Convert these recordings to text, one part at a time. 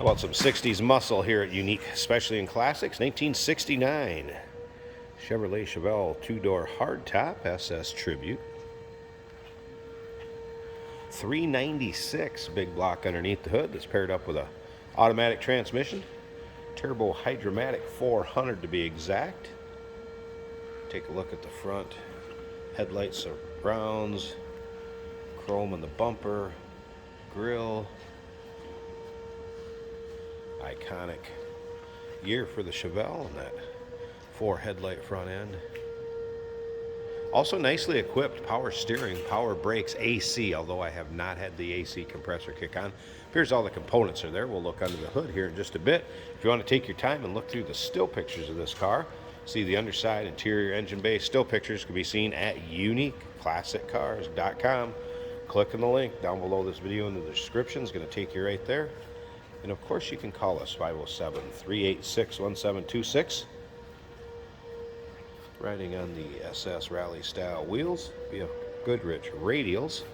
about some 60s muscle here at Unique, especially in classics? 1969 Chevrolet Chevelle two-door hardtop SS Tribute. $396 big block underneath the hood that's paired up with a automatic transmission. Turbo Hydromatic 400 to be exact. Take a look at the front. Headlights are browns, chrome in the bumper, grille. Iconic year for the Chevelle and that 4 headlight front end. Also nicely equipped, power steering, power brakes, AC, although I have not had the AC compressor kick on. Here's all the components are there. We'll look under the hood here in just a bit. If you want to take your time and look through the still pictures of this car, see the underside, interior, engine bay, still pictures can be seen at uniqueclassiccars.com. Click on the link down below this video in the description. It's going to take you right there. And of course you can call us 507-386-1726. Riding on the SS Rally style wheels via Goodrich radials.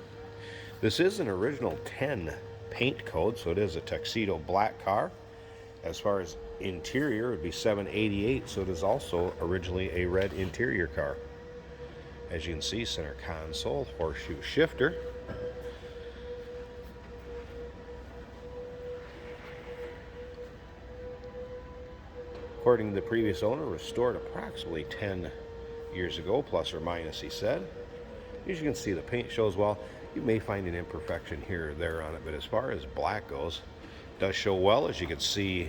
This is an original 10 paint code, so it is a tuxedo black car. As far as interior, it would be 788, so it is also originally a red interior car. As you can see, center console, horseshoe shifter. According to the previous owner, restored approximately 10 years ago, plus or minus, he said. As you can see, the paint shows well. You may find an imperfection here or there on it, but as far as black goes, it does show well, as you can see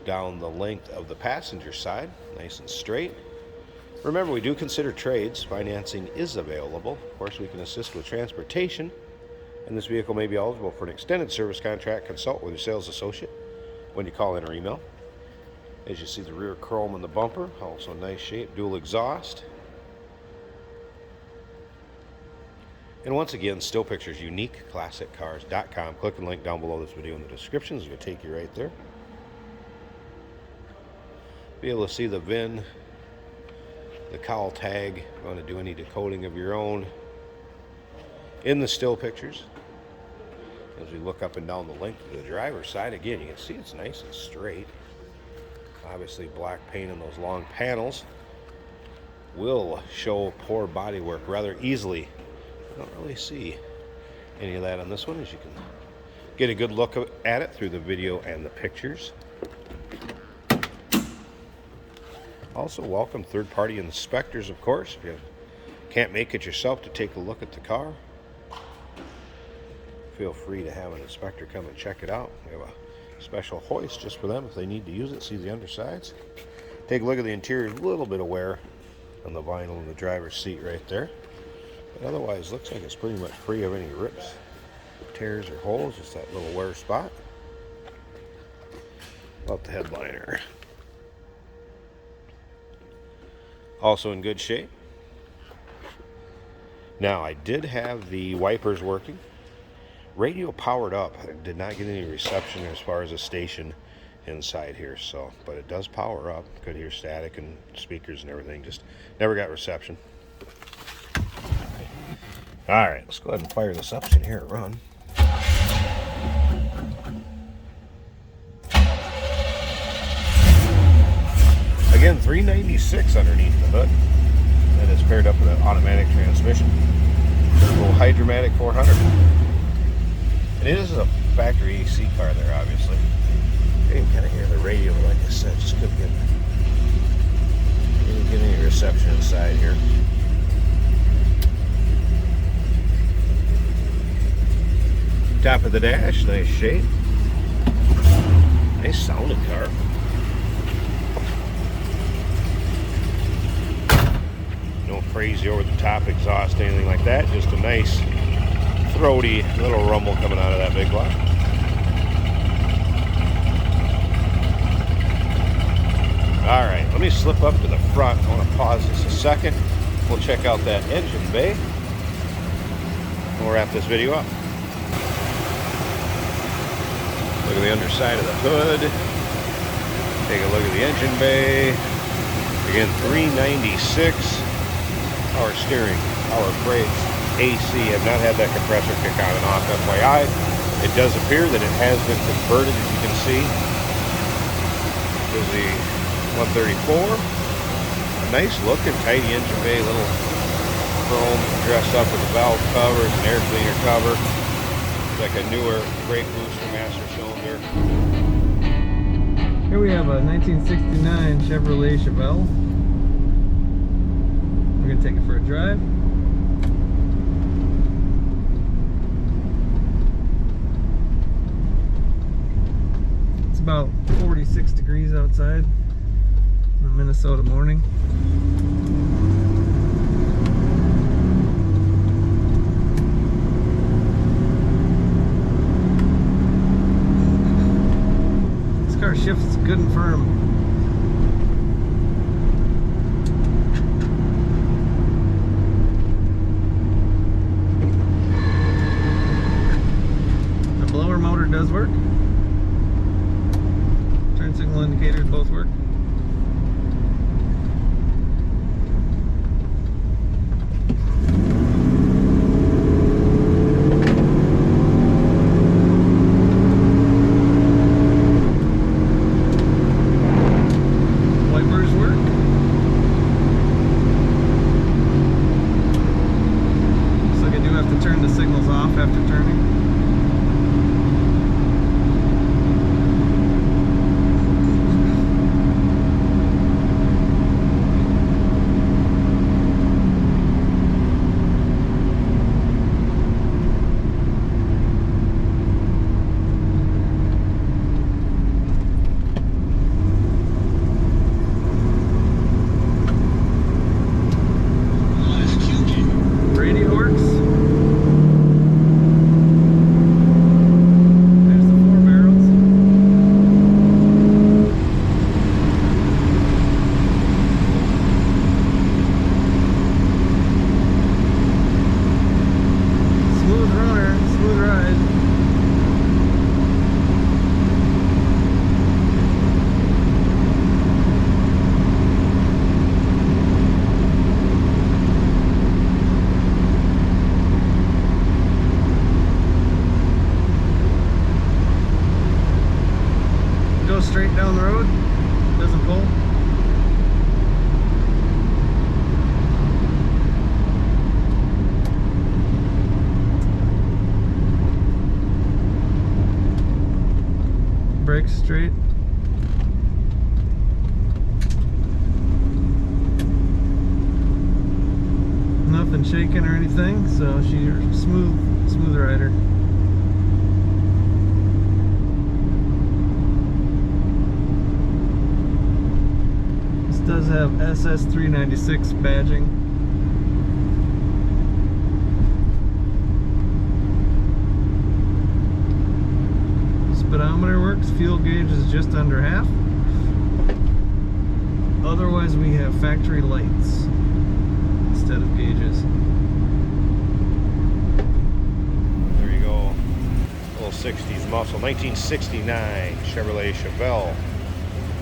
down the length of the passenger side, nice and straight. Remember, we do consider trades. Financing is available. Of course, we can assist with transportation, and this vehicle may be eligible for an extended service contract. Consult with your sales associate when you call in or email. As you see, the rear chrome in the bumper, also nice shape, dual exhaust. And once again, still pictures, uniqueclassiccars.com. Click the link down below this video in the description. It's going to take you right there. Be able to see the VIN, the cowl tag. If you want to do any decoding of your own in the still pictures. As we look up and down the length of the driver's side, again, you can see it's nice and straight. Obviously, black paint in those long panels will show poor bodywork rather easily. I don't really see any of that on this one, as you can get a good look at it through the video and the pictures. Also, welcome third-party inspectors, of course. If you can't make it yourself to take a look at the car, feel free to have an inspector come and check it out. We have a special hoist just for them if they need to use it. See the undersides. Take a look at the interior. A little bit of wear on the vinyl in the driver's seat right there, but otherwise looks like it's pretty much free of any rips, tears, or holes. Just that little wear spot. About the headliner, also in good shape. Now, I did have the wipers working. Radio powered up. I did not get any reception as far as a station inside here, so, but it does power up. Could hear static and speakers and everything. Just never got reception. All right, let's go ahead and fire this up so you can hear it run. Again, $396 underneath the hood. That is paired up with an automatic transmission. Turbo Hydromatic 400. And it is a factory AC car there, obviously. You can kind of hear the radio, like I said, just couldn't get any reception inside here. Top of the dash, nice shape. Nice sounding car. No crazy over the top exhaust, anything like that. Just a nice throaty little rumble coming out of that big block. All right, let me slip up to the front. I want to pause this a second. We'll check out that engine bay. We'll wrap this video up. Look at the underside of the hood. Take a look at the engine bay. Again, $396. Power steering, power brakes, AC. Have not had that compressor kick on and off, FYI. It does appear that it has been converted, as you can see. There's the 134. A nice looking, tidy engine bay, little chrome dressed up with the valve covers, an air cleaner cover. It's like a newer brake booster master cylinder. Here we have a 1969 Chevrolet Chevelle. We're going to take it for a drive. It's about 46 degrees outside in a Minnesota morning. This car shifts good and firm. Motor does work. Turn signal indicators both work. Wipers work. Looks like I do have to turn the signals off after turning. Straight down the road, doesn't pull. Brakes straight. Nothing shaking or anything, so she's a smooth rider. Does have SS396 badging. Speedometer works, fuel gauge is just under half. Otherwise we have factory lights instead of gauges. There you go. Little 60s muscle. 1969 Chevrolet Chevelle.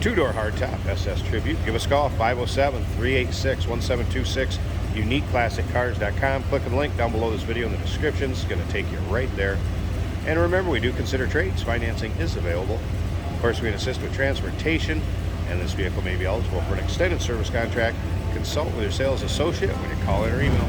Two-door hardtop SS Tribute. Give us a call, 507-386-1726, uniqueclassiccars.com. Click on the link down below this video in the description. It's going to take you right there. And remember, we do consider trades. Financing is available. Of course, we can assist with transportation, and this vehicle may be eligible for an extended service contract. Consult with your sales associate when you call in or email.